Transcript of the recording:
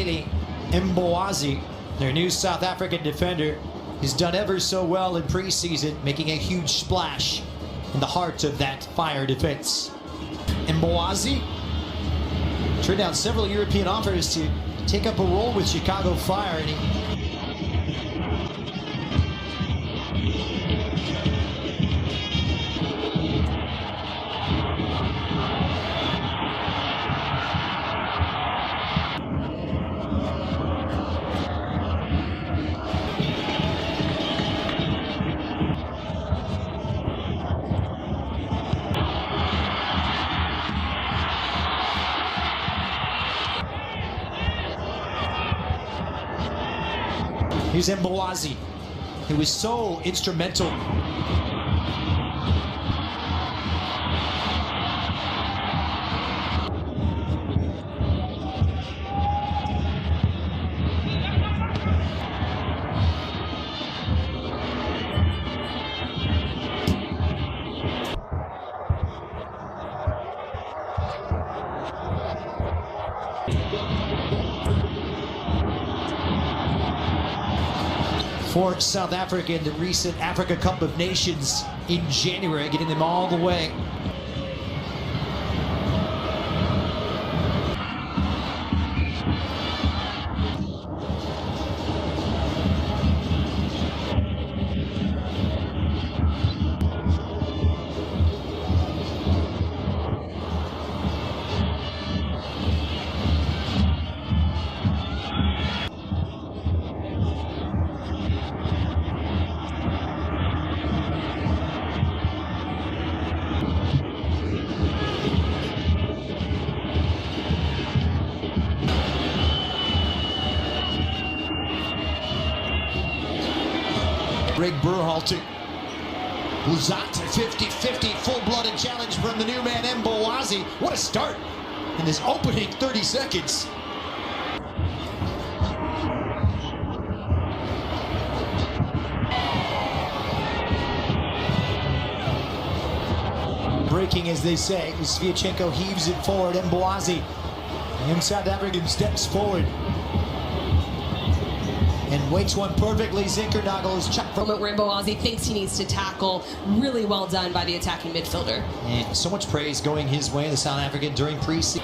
Mbowazi, their new South African defender, has done ever so well in preseason, making a huge splash in the heart of that Fire defense. Mbowazi turned down several European offers to take up a role with Chicago Fire, and here's Mbowazi, who was so instrumental. For South Africa in the recent Africa Cup of Nations in January, getting them all the way. Greg Berhalter. Luzat 50-50, full-blooded challenge from the new man Mbowazi. What a start in this opening 30 seconds. Breaking, as they say, Sviatchenko heaves it forward. Mbowazi, and South African steps forward and waits one perfectly. Zinkernagel is chucked from moment where Mbowazi thinks he needs to tackle. Really well done by the attacking midfielder. And so much praise going his way, the South African, during preseason.